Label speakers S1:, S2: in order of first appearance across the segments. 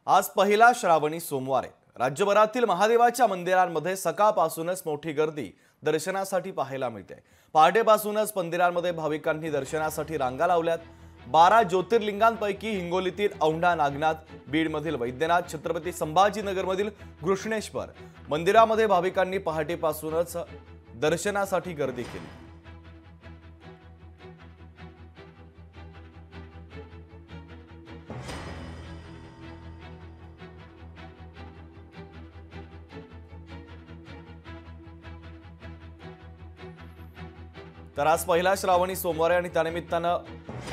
S1: आज पहिला श्रावणी सोमवार आहे। राज्यभरातील महादेवाच्या मंदिरांमध्ये सकाळपासूनच मोठी गर्दी दर्शनासाठी पाहायला मिळते। पहाटेपासूनच मंदिरांमध्ये भाविकांनी दर्शनासाठी रांगा लावल्यात। 12 ज्योतिर्लिंगांपैकी हिंगोलीतील औंढा नागनाथ, बीडमधील वैद्यनाथ, छत्रपती संभाजीनगरमधील घृष्णेश्वर मंदिरामध्ये भाविकांनी पहाटेपासूनच दर्शनासाठी गर्दी केली। तर आज पहिला श्रावणी सोमवार आहे आणि त्यानिमित्तानं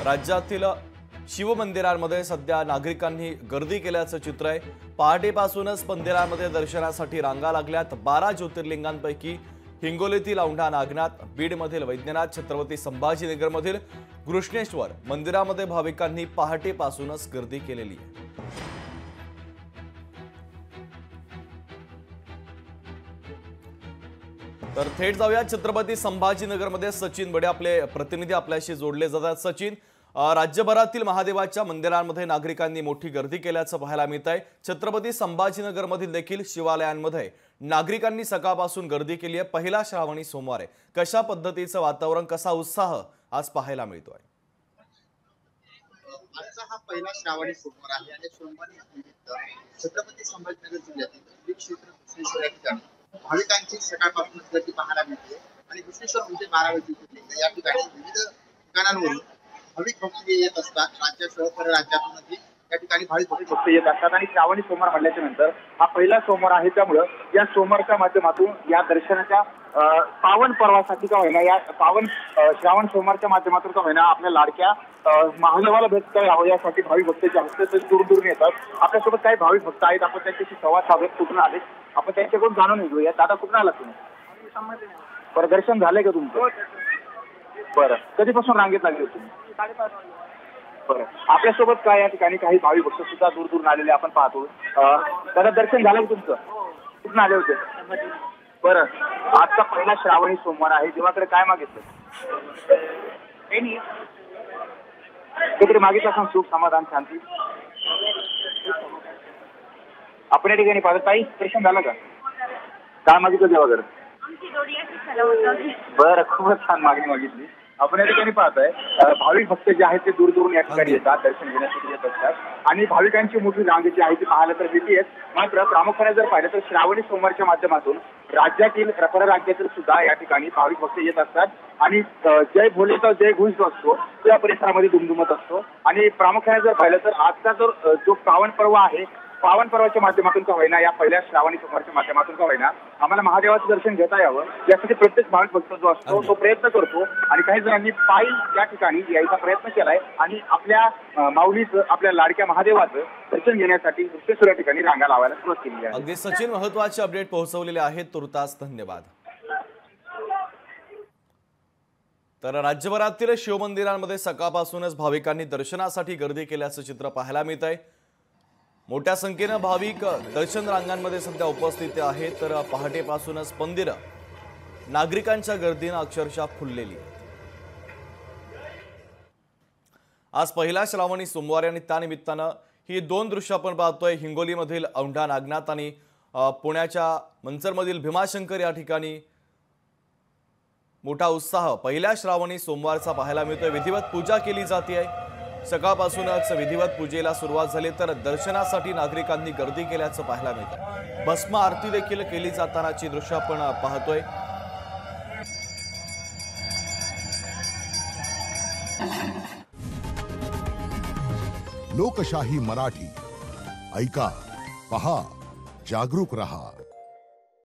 S1: राज्यातील शिवमंदिरांमध्ये सध्या नागरिकांनी गर्दी केल्याचं चित्र आहे। पहाटेपासूनच मंदिरांमध्ये दर्शनासाठी रांगा लागल्यात। 12 ज्योतिर्लिंगांपैकी हिंगोलीतील औंढा नागनाथ, बीडमधील वैद्यनाथ, छत्रपती संभाजीनगरमधील घृष्णेश्वर मंदिरामध्ये भाविकांनी पहाटेपासूनच गर्दी केलेली आहे। तर थेट जाऊया छत्रपती संभाजीनगरमध्ये सचिन बडे आपले प्रतिनिधी आपल्याशी जोडले जातात। सचिन, राज्यभरातील महादेवाच्या मंदिरांमध्ये नागरिकांनी मोठी गर्दी केल्याचं पाहायला मिळत आहे। छत्रपती संभाजीनगरमधील देखील शिवालयांमध्ये नागरिकांनी सकाळपासून गर्दी केली आहे। पहिला श्रावणी सोमवार आहे, कशा पद्धतीचं वातावरण, कसा उत्साह आज पाहायला मिळतोय?
S2: आजचा हा पहिला श्रावणी सोमवार आहे आणि सोमवारी निमित्त छत्रपती संभाजीनगर जिल्ह्यातील श्री क्षेत्र घृष्णेश्वर या ठिकाणी भाविकांची सकाळपासूनच गर्दी पाहायला मिळते आणि घृष्णेश्वर म्हणजे 12 ज्योतिर्लिंग या ठिकाणी विविध ठिकाणांवरून भाविक भक्त येत असतात। राज्यासह परराज्यातूनही या ठिकाणी भाविक भक्त येत असतात आणि श्रावणी सोमवार म्हटल्याच्या नंतर हा पहिला सोमवार आहे, त्यामुळे या सोमवारच्या माध्यमातून या दर्शनाच्या पावन पर्वासाठी का होईना, या पावन श्रावण सोमवारच्या माध्यमातून का होईना आपल्या लाडक्या महादेवाला भेटता यावं यासाठी भाविक भक्त जे असतात ते दूर येतात। आपल्यासोबत काही भाविक भक्त आहेत, आपण त्यांच्याशी संवाद साधूयात। कुठून आले आपण त्यांच्याकडून जाणून घेऊया। दादा कुठून आला तुम्ही? बरं, दर्शन झालंय का तुमचं? बरं, कधीपासून रांगेत लागले तुम्ही?
S3: 5:30.
S2: बरं, आपल्यासोबत काय या ठिकाणी काही भाविक भक्त सुद्धा दूर आलेले आपण पाहतो। दादा दर्शन झालं का तुमचं? कुठून आले होते? बरं, आजचा पहिला श्रावणी सोमवार आहे, देवाकडे काय मागितलं? काहीतरी मागितलं असं, सुख समाधान शांती आपण या ठिकाणी पाहतो। ताई दर्शन झालं का? काय मागितलं देवाकडे? बरं, खूपच छान मागणी मागितली। आपण या ठिकाणी पाहताय भाविक भक्त जे आहेत ते दूर या ठिकाणी येतात, दर्शन घेण्यासाठी येत असतात आणि भाविकांची मोठी रांग जी आहे ती पाहायला तर मिळते आहे। मात्र प्रामुख्याने जर पाहिलं तर श्रावणी सोमवारच्या माध्यमातून राज्यातील परराज्यातील सुद्धा या ठिकाणी भाविक भक्त येत असतात आणि जय भोलेचा जय घोष जो असतो त्या परिसरामध्ये दुमदुमत असतो। आणि प्रामुख्याने जर पाहिलं तर आजचा जो पावन पर्व आहे, पावन पर्वाच्या माध्यमातून का होईना, या पहिल्या श्रावणी सोमवारच्या माध्यमातून का होईना आम्हाला महादेवाचं दर्शन घेता यावं यासाठी प्रत्येक भाविक भक्त जो असतो तो प्रयत्न करतो आणि काही जणांनी पायी या ठिकाणी यायचा प्रयत्न केलाय आणि आपल्या माऊलीचं, आपल्या लाडक्या महादेवाचं दर्शन घेण्यासाठी घृष्णेश्वर या ठिकाणी रांगा लावायला सुरुवात केली आहे।
S1: अगदी सचिन, महत्त्वाचे अपडेट पोहोचवलेले आहेत, तुर्तास धन्यवाद। तर राज्यभरातील शिवमंदिरांमध्ये सकाळपासूनच भाविकांनी दर्शनासाठी गर्दी केल्याचं चित्र पाहायला मिळत आहे। मोठ्या संख्येने भाविक दर्शन रांगांमध्ये सध्या उपस्थित आहेत। तर पहाटेपासूनच मंदिरं नागरिकांच्या गर्दीने अक्षरशः फुललेली आहेत। आज पहिला श्रावणी सोमवार आणि त्यानिमित्तानं ही दोन दृश्य आपण पाहतोय। हिंगोलीमधील औंढा नागनाथ आणि पुण्याच्या मंचरमधील भीमाशंकर या ठिकाणी मोठा उत्साह पहिल्या श्रावणी सोमवारचा पाहायला मिळतोय। विधिवत पूजा केली जाते आहे। सकाळपासूनच विधिवत पूजेला सुरुवात झाली तर दर्शनासाठी नागरिकांनी गर्दी केल्याचं पाहायला मिळतं। भस्म आरती देखील केली जातानाची दृश्य आपण पाहतोय।
S4: लोकशाही मराठी ऐका, पहा, जागरूक रहा।